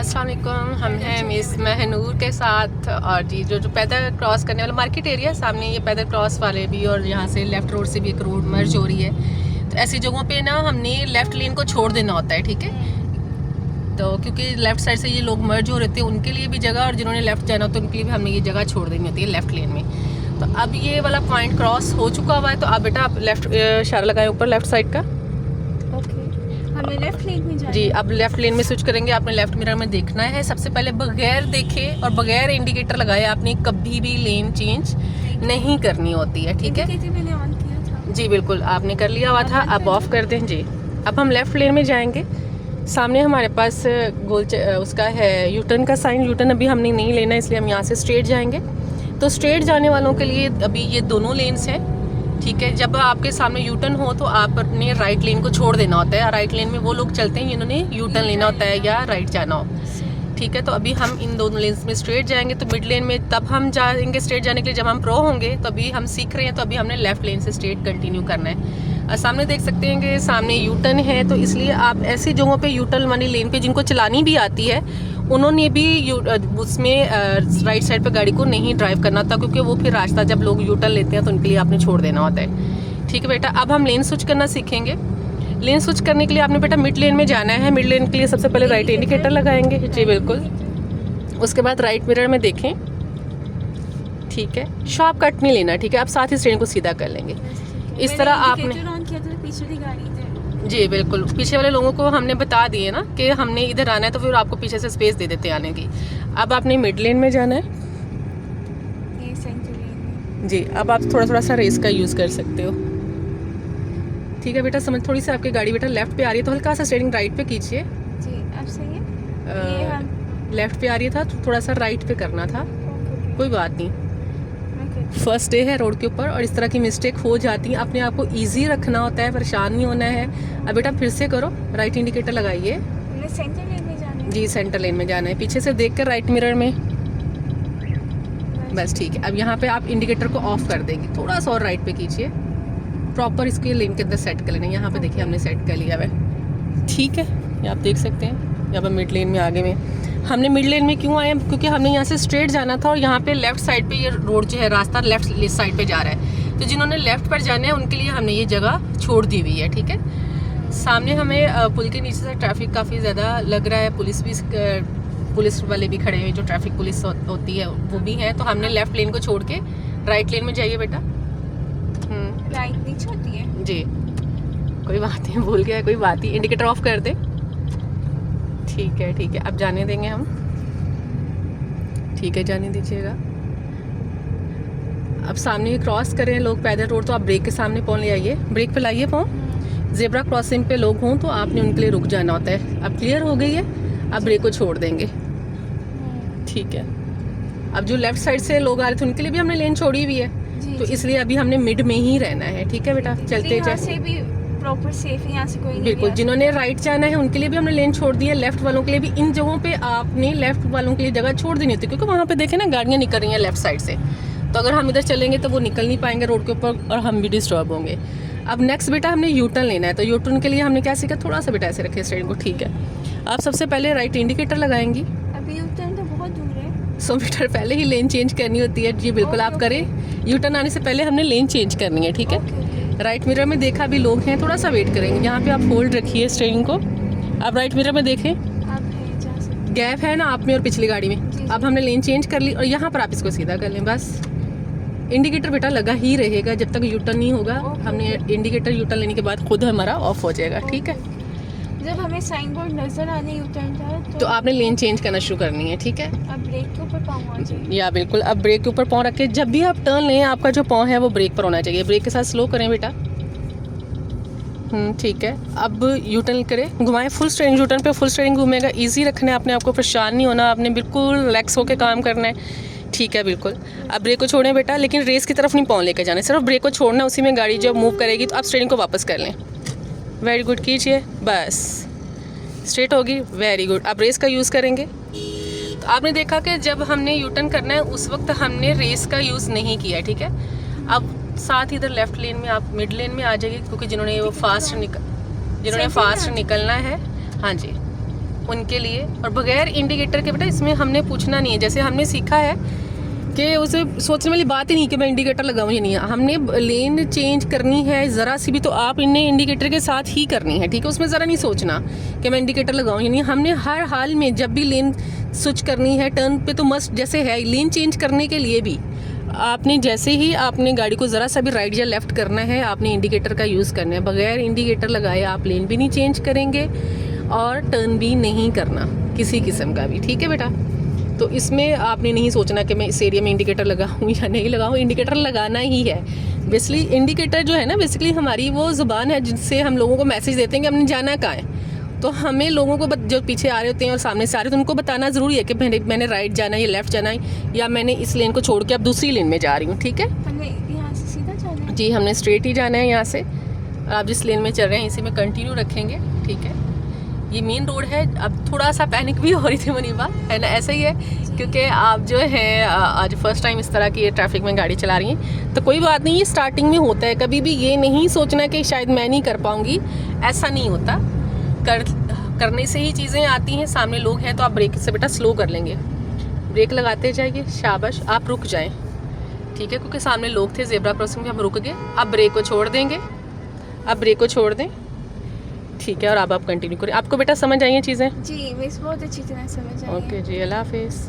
अस्सलाम वालेकुम। हम हैं मिस महनूर के साथ और जी जो पैदल क्रॉस करने वाला मार्केट एरिया सामने, ये पैदल क्रॉस वाले भी और यहाँ से लेफ़्ट रोड से भी एक रोड मर्ज हो रही है। तो ऐसी जगहों पे ना हमने लेफ़्ट लेन को छोड़ देना होता है, ठीक है। तो क्योंकि लेफ़्ट साइड से ये लोग मर्ज हो रहे थे, उनके लिए भी जगह, और जिन्होंने लेफ़्ट जाना होता है उनके लिए भी हमने ये जगह छोड़ देनी होती है लेफ़्ट लेन में। तो अब ये वाला पॉइंट क्रॉस हो चुका हुआ है, तो अब बेटा आप लेफ़्ट इशारा लगाएं ऊपर लेफ़्ट साइड का। हमें लेफ्ट लेन में जाना जी, अब लेफ्ट लेन में स्विच करेंगे। आपने लेफ्ट मिरर में देखना है। सबसे पहले बगैर देखे और बगैर इंडिकेटर लगाए आपने कभी भी लेन चेंज नहीं करनी होती है, ठीक है। मैंने ऑन किया था। जी बिल्कुल, आपने कर लिया हुआ था। अब ऑफ कर दें जी। अब हम लेफ्ट लेन में जाएंगे। सामने हमारे पास उसका है यूटर्न का साइन। यूटर्न अभी हमने नहीं लेना, इसलिए हम यहाँ से स्ट्रेट जाएंगे। तो स्ट्रेट जाने वालों के लिए अभी ये दोनों लेन्स हैं, ठीक है। जब आपके सामने यूटर्न हो तो आपने राइट लेन को छोड़ देना होता है। राइट लेन में वो लोग चलते हैं जिन्होंने यूटर्न लेना होता है या राइट जाना हो, ठीक है। तो अभी हम इन दोनों लेन्स में स्ट्रेट जाएंगे। तो मिड लेन में तब हम जाएंगे स्ट्रेट जाने के लिए जब हम प्रो होंगे। तो अभी हम सीख रहे हैं, तो अभी हमने लेफ्ट लेन से स्ट्रेट कंटिन्यू करना है। और सामने देख सकते हैं कि सामने यूटर्न है, तो इसलिए आप ऐसी जगहों पे यूटर्न वाली लेन पे जिनको चलानी भी आती है उन्होंने भी उसमें राइट साइड पे गाड़ी को नहीं ड्राइव करना था, क्योंकि वो फिर रास्ता जब लोग यूटर्न लेते हैं तो उनके लिए आपने छोड़ देना होता है, ठीक है बेटा। अब हम लेन स्विच करना सीखेंगे। लेन स्विच करने के लिए आपने बेटा मिड लेन में जाना है। मिड लेन के लिए सबसे पहले राइट इंडिकेटर लगाएंगे, जी बिल्कुल। उसके बाद राइट मिरर में देखें, ठीक है। शॉर्प कट नहीं लेना, ठीक है। आप साथ ही स्टेरिंग को सीधा कर लेंगे। इस तरह आपने जी बिल्कुल, पीछे वाले लोगों को हमने बता दिए ना कि हमने इधर आना है, तो फिर आपको पीछे से स्पेस दे देते आने की। अब आपने मिड लेन में जाना है, ये सेंटर लेन जी। अब आप थोड़ा थोड़ा सा रेस का यूज़ कर सकते हो, ठीक है बेटा। समझ थोड़ी सी आपकी गाड़ी बेटा लेफ्ट पे आ रही है, तो हल्का सा स्टीयरिंग राइट पे कीजिए। जी, अब सही है। ये हम लेफ्ट पे आ रही था तो थोड़ा सा राइट पे करना था, कोई बात नहीं। फर्स्ट डे है रोड के ऊपर और इस तरह की मिस्टेक हो जाती है। अपने आप को ईजी रखना होता है, परेशान नहीं होना है। अब बेटा फिर से करो, राइट इंडिकेटर लगाइए। सेंटर लेन में जाना है। जी, सेंटर लेन में जाना है। पीछे से देख कर राइट मिरर में, बस ठीक है। अब यहाँ पे आप इंडिकेटर को ऑफ कर देंगे, थोड़ा सा और राइट पे कीजिए। प्रॉपर इसके लेन के अंदर सेट कर लेना। यहाँ पे देखिए हमने सेट कर लिया है, ठीक है। ये आप देख सकते हैं। यहाँ पर मिड लेन में आगे में हमने मिड लेन में क्यों आए, क्योंकि हमने यहाँ से स्ट्रेट जाना था और यहाँ पे लेफ्ट साइड पे ये रोड जो है, रास्ता लेफ्ट साइड पे जा रहा है। तो जिन्होंने लेफ्ट पर जाना है उनके लिए हमने ये जगह छोड़ दी हुई है, ठीक है। सामने हमें पुल के नीचे से ट्रैफिक काफ़ी ज़्यादा लग रहा है। पुलिस वाले भी खड़े हैं, जो ट्रैफिक पुलिस होती है वो भी है। तो हमने लेफ्ट लेन को छोड़ के राइट लेन में जाइए बेटा। राइट नीचे होती है जी, कोई बात नहीं, भूल गया, कोई बात नहीं। इंडिकेटर ऑफ कर दे, ठीक है ठीक है। अब जाने देंगे हम, ठीक है, जाने दीजिएगा। अब सामने क्रॉस करें लोग पैदल रोड, तो आप ब्रेक के सामने पाँव ले आइए, ब्रेक पे लाइए पाँव। जेब्रा क्रॉसिंग पे लोग हों तो आपने उनके लिए रुक जाना होता है। अब क्लियर हो गई है, अब ब्रेक को छोड़ देंगे, ठीक है। अब जो लेफ्ट साइड से लोग आ रहे थे उनके लिए भी हमने लेन छोड़ी हुई है, तो इसलिए अभी हमने मिड में ही रहना है, ठीक है बेटा। चलते चलते प्रॉपर सेफ, यहाँ से कोई बिल्कुल। जिन्होंने राइट जाना है उनके लिए भी हमने लेन छोड़ दी है। लेफ्ट वालों के लिए भी इन जगहों पे आपने लेफ्ट वालों के लिए जगह छोड़ देनी होती है, क्योंकि वहाँ पे देखें ना गाड़ियाँ निकल रही हैं लेफ्ट साइड से। तो अगर हम इधर चलेंगे तो वो निकल नहीं पाएंगे रोड के ऊपर और हम भी डिस्टर्ब होंगे। अब नेक्स्ट बेटा हमने यूटर्न लेना है। तो यूटर्न के लिए हमने क्या सीखा, थोड़ा सा बेटा ऐसे रखिए स्टेरिंग को, ठीक है। आप सबसे पहले राइट इंडिकेटर लगाएंगी। अभी यूटर्न तो बहुत दूर है, 100 मीटर पहले ही लेन चेंज करनी होती है। जी बिल्कुल, आप करें। यूटर्न आने से पहले हमने लेन चेंज करनी है, ठीक है। राइट मिरर में देखा भी लोग हैं, थोड़ा सा वेट करेंगे। यहाँ पे आप होल्ड रखिए स्टीयरिंग को। अब राइट मिरर में देखें, गैप है ना आप में और पिछली गाड़ी में। अब हमने लेन चेंज कर ली और यहाँ पर आप इसको सीधा कर लें, बस। इंडिकेटर बेटा लगा ही रहेगा जब तक यूटर्न नहीं होगा। हमने इंडिकेटर यूटर्न लेने के बाद खुद हमारा ऑफ हो जाएगा, ठीक है। जब हमें साइन बोर्ड नजर आने यूटर्न था तो आपने लेन चेंज करना शुरू करनी है, ठीक है। अब ब्रेक के ऊपर पाँव आ जाए, या बिल्कुल। अब ब्रेक के ऊपर पाँव रख के जब भी आप टर्न लें, आपका जो पाँव है वो ब्रेक पर होना चाहिए। ब्रेक के साथ स्लो करें बेटा, ठीक है। अब यूटर्न करें, घुमाएं फुल स्टीयरिंग। यूटर्न पे फुल स्टीयरिंग घूमेगा। इजी रखना है अपने आप को, परेशान नहीं होना आपने, बिल्कुल रिलैक्स होकर काम करना है, ठीक है बिल्कुल। अब ब्रेक को छोड़ें बेटा, लेकिन रेस की तरफ नहीं पाँव लेकर जाना, सिर्फ ब्रेक को छोड़ना। उसी में गाड़ी जब मूव करेगी तो आप स्टीयरिंग को वापस कर लें। वेरी गुड, कीजिए, बस स्ट्रेट होगी, वेरी गुड। अब रेस का यूज़ करेंगे। तो आपने देखा कि जब हमने यूटर्न करना है उस वक्त हमने रेस का यूज़ नहीं किया, ठीक है। अब साथ ही इधर लेफ्ट लेन में आप मिड लेन में आ जाइए, क्योंकि जिन्होंने फास्ट निकलना है, हाँ जी, उनके लिए। और बगैर इंडिकेटर के बेटा इसमें हमने पूछना नहीं है, जैसे हमने सीखा है कि उसे सोचने वाली बात ही नहीं कि मैं इंडिकेटर लगाऊं या नहीं। हमने लेन चेंज करनी है ज़रा सी भी तो आप इन्हें इंडिकेटर के साथ ही करनी है, ठीक है। उसमें ज़रा नहीं सोचना कि मैं इंडिकेटर लगाऊं या नहीं। हमने हर हाल में जब भी लेन स्विच करनी है टर्न पे तो मस्ट, जैसे है लेन चेंज करने के लिए भी आपने जैसे ही आपने गाड़ी को ज़रा सा भी राइट या लेफ़्ट करना है आपने इंडिकेटर का यूज़ करना है। बगैर इंडिकेटर लगाए आप लेन भी नहीं चेंज करेंगे और टर्न भी नहीं करना किसी किस्म का भी, ठीक है बेटा। तो इसमें आपने नहीं सोचना कि मैं इस एरिया में इंडिकेटर लगाऊं या नहीं लगाऊं, इंडिकेटर लगाना ही है। बेसिकली इंडिकेटर जो है ना बेसिकली हमारी वो ज़ुबान है जिससे हम लोगों को मैसेज देते हैं कि हमने जाना कहाँ है। तो हमें लोगों को जो पीछे आ रहे होते हैं और सामने से आ रहे होते हैं उनको बताना ज़रूरी है कि मैंने राइट जाना है या लेफ़्ट जाना है या मैंने इस लेन को छोड़ के अब दूसरी लेन में जा रही हूँ, ठीक है। हमें यहाँ से सीधा जाना है? जी हमने स्ट्रेट ही जाना है यहाँ से। और आप जिस लेन में चल रहे हैं इसी में कंटिन्यू रखेंगे, ठीक है। ये मेन रोड है। अब थोड़ा सा पैनिक भी हो रही थी मुनीबा, है ना, ऐसा ही है क्योंकि आप जो है आज फर्स्ट टाइम इस तरह की ट्रैफिक में गाड़ी चला रही हैं। तो कोई बात नहीं, ये स्टार्टिंग में होता है। कभी भी ये नहीं सोचना कि शायद मैं नहीं कर पाऊँगी, ऐसा नहीं होता। करने से ही चीज़ें आती हैं। सामने लोग हैं तो आप ब्रेक से बेटा स्लो कर लेंगे, ब्रेक लगाते जाइए, शाबाश। आप रुक जाएं, ठीक है, क्योंकि सामने लोग थे। ज़ेब्रा क्रॉसिंग में हम रुक गए, अब ब्रेक को छोड़ देंगे, अब ब्रेक को छोड़ दें, ठीक है। और अब आप कंटिन्यू करें। आपको बेटा समझ आई हैं चीज़ें? जी मिस बहुत अच्छी तरह समझ आई है। ओके जी, अल्लाह हाफिज़।